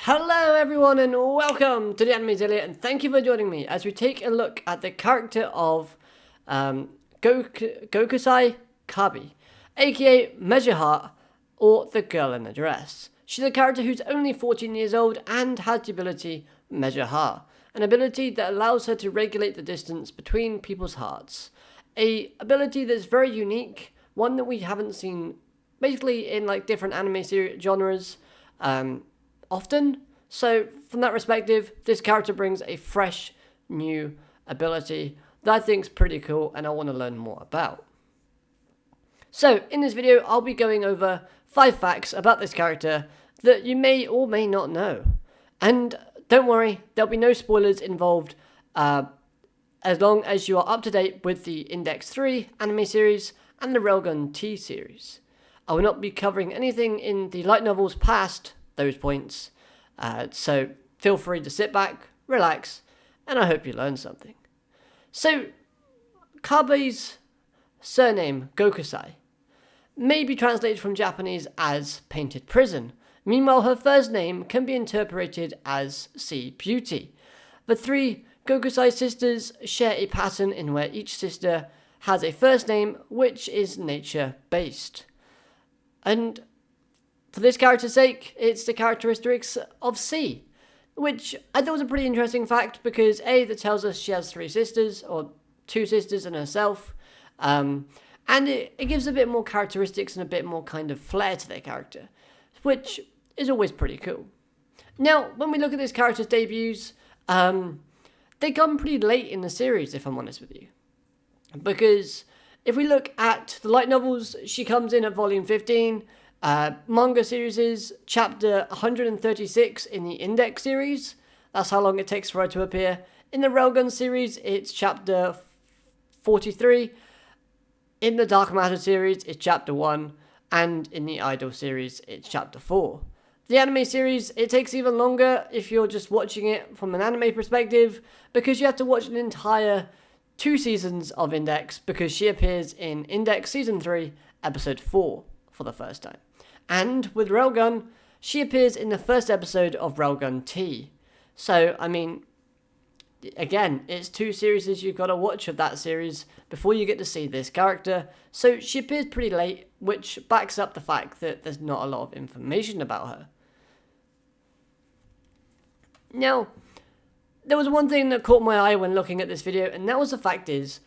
Hello everyone and welcome to the Anime Zillion, and thank you for joining me as we take a look at the character of Gokusai Kabi, aka Measure Heart, or the girl in the dress. She's a character who's only 14 years old and has the ability Measure Heart, an ability that allows her to regulate the distance between people's hearts. A ability that's very unique, one that we haven't seen basically in like different anime genres often. So from that perspective, this character brings a fresh new ability that I think is pretty cool and I want to learn more about. So in this video, I'll be going over 5 facts about this character that you may or may not know. And don't worry, there'll be no spoilers involved as long as you are up to date with the Index 3 anime series and the Railgun T series. I will not be covering anything in the light novels past those points, so feel free to sit back, relax, and I hope you learn something. So, Kabe's surname, Gokusai, may be translated from Japanese as Painted Prison. Meanwhile, her first name can be interpreted as Sea Beauty. The 3 Gokusai sisters share a pattern in where each sister has a first name which is nature-based. And for this character's sake, it's the characteristics of sea, which I thought was a pretty interesting fact because A, that tells us she has 3 sisters, or 2 sisters and herself, and it gives a bit more characteristics and a bit more kind of flair to their character, which is always pretty cool. Now, when we look at this character's debuts, they come pretty late in the series, if I'm honest with you, because if we look at the light novels, she comes in at volume 15. Manga series is chapter 136 in the Index series. That's how long it takes for her to appear. In the Railgun series, it's chapter 43. In the Dark Matter series, it's chapter 1. And in the Idol series, it's chapter 4. The anime series, it takes even longer if you're just watching it from an anime perspective, because you have to watch an entire 2 seasons of Index, because she appears in Index Season 3, Episode 4 for the first time. And with Railgun, she appears in the first episode of Railgun T. So, I mean, again, it's 2 series you've got to watch of that series before you get to see this character. So she appears pretty late, which backs up the fact that there's not a lot of information about her. Now, there was one thing that caught my eye when looking at this video, and that was the fact is,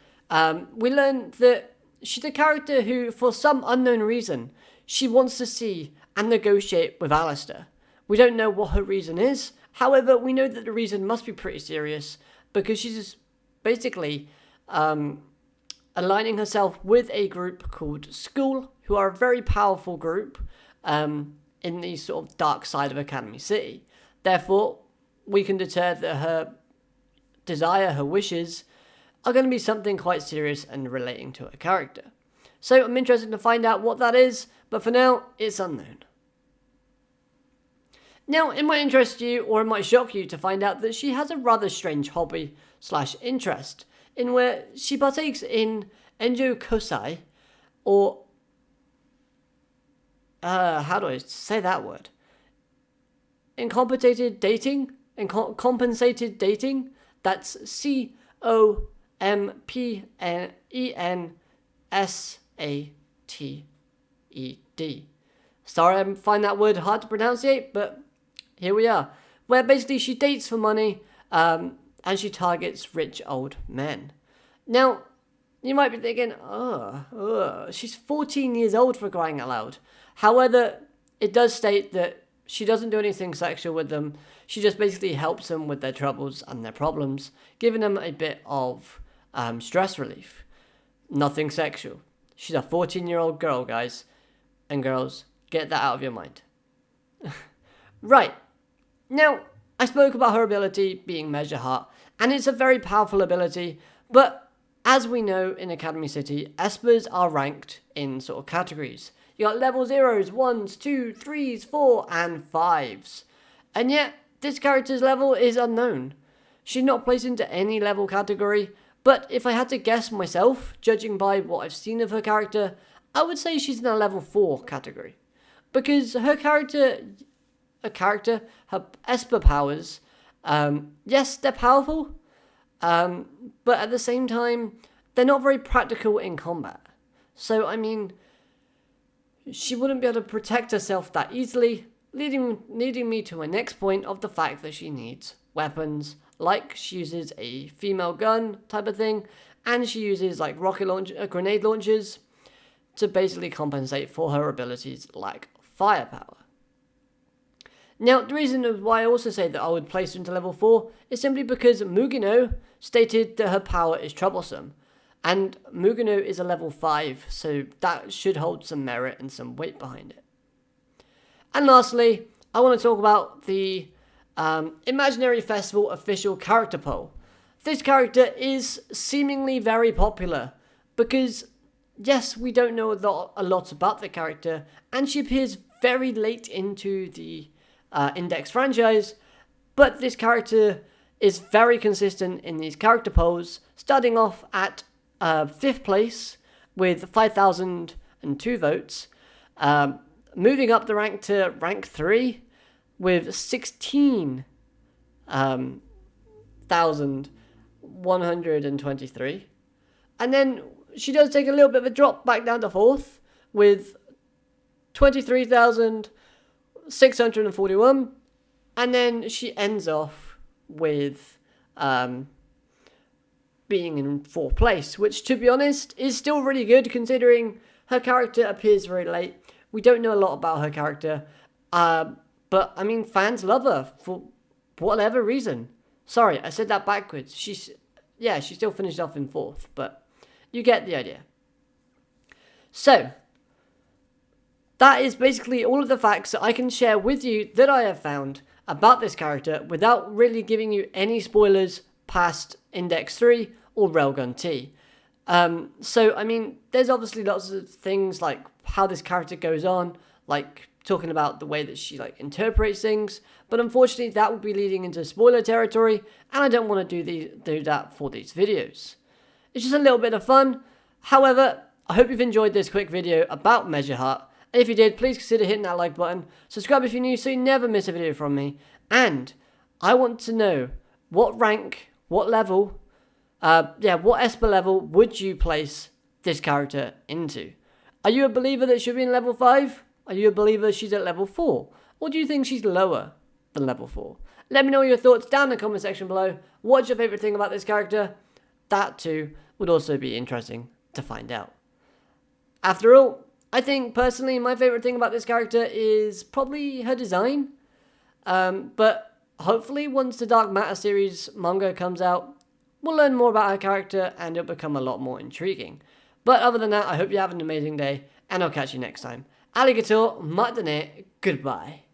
we learned that she's a character who, for some unknown reason, she wants to see and negotiate with Alistair. We don't know what her reason is. However, we know that the reason must be pretty serious because she's basically aligning herself with a group called School, who are a very powerful group in the sort of dark side of Academy City. Therefore, we can deter that her desire, her wishes, are going to be something quite serious and relating to her character. So I'm interested to find out what that is, but for now, it's unknown. Now, it might interest you, or it might shock you to find out that she has a rather strange hobby/interest, in where she partakes in Enjo Kosai, or, how do I say that word? Compensated dating? That's COMPENSATED. Sorry, I find that word hard to pronunciate, but here we are. Where basically she dates for money, and she targets rich old men. Now, you might be thinking, she's 14 years old for crying out loud. However, it does state that she doesn't do anything sexual with them. She just basically helps them with their troubles and their problems, giving them a bit of stress relief. Nothing sexual. She's a 14-year-old girl, guys. And girls, get that out of your mind. Right. Now, I spoke about her ability being Measure Heart, and it's a very powerful ability, but as we know in Academy City, Espers are ranked in sort of categories. You got level 0s, 1s, 2s, 3s, 4, and 5s. And yet, this character's level is unknown. She's not placed into any level category, but if I had to guess myself, judging by what I've seen of her character, I would say she's in a level 4 category. Because her character a character, her Esper powers, yes, they're powerful, but at the same time, they're not very practical in combat. So, I mean, she wouldn't be able to protect herself that easily, leading me to my next point of the fact that she needs weapons, like she uses a female gun type of thing, and she uses like grenade launchers to basically compensate for her abilities like firepower. Now, the reason why I also say that I would place her into level 4 is simply because Mugino stated that her power is troublesome. And Mugino is a level 5, so that should hold some merit and some weight behind it. And lastly, I want to talk about the Imaginary Festival official character poll. This character is seemingly very popular because, yes, we don't know a lot about the character, and she appears very late into the Index franchise, but this character is very consistent in these character polls, starting off at 5th place with 5,002 votes, moving up the rank to rank 3 with 16,123. And then she does take a little bit of a drop back down to 4th with 23,641. And then she ends off with being in 4th place, which, to be honest, is still really good considering her character appears very late. We don't know a lot about her character, but, I mean, fans love her for whatever reason. Sorry, I said that backwards. She still finished off in 4th, but you get the idea. So, that is basically all of the facts that I can share with you that I have found about this character without really giving you any spoilers past Index 3 or Railgun T. So, I mean, there's obviously lots of things like how this character goes on, like talking about the way that she like interprets things, but unfortunately that would be leading into spoiler territory, and I don't want to do that for these videos. It's just a little bit of fun. However, I hope you've enjoyed this quick video about Measure Heart. And if you did, please consider hitting that like button. Subscribe if you're new so you never miss a video from me. And I want to know what rank, what level, what Esper level would you place this character into? Are you a believer that she'll be in level 5? Are you a believer she's at level 4? Or do you think she's lower than level 4? Let me know your thoughts down in the comment section below. What's your favourite thing about this character? That too would also be interesting to find out. After all, I think personally my favourite thing about this character is probably her design. But hopefully once the Dark Matter series manga comes out, we'll learn more about her character and it'll become a lot more intriguing. But other than that, I hope you have an amazing day and I'll catch you next time. Alligator, matane, goodbye.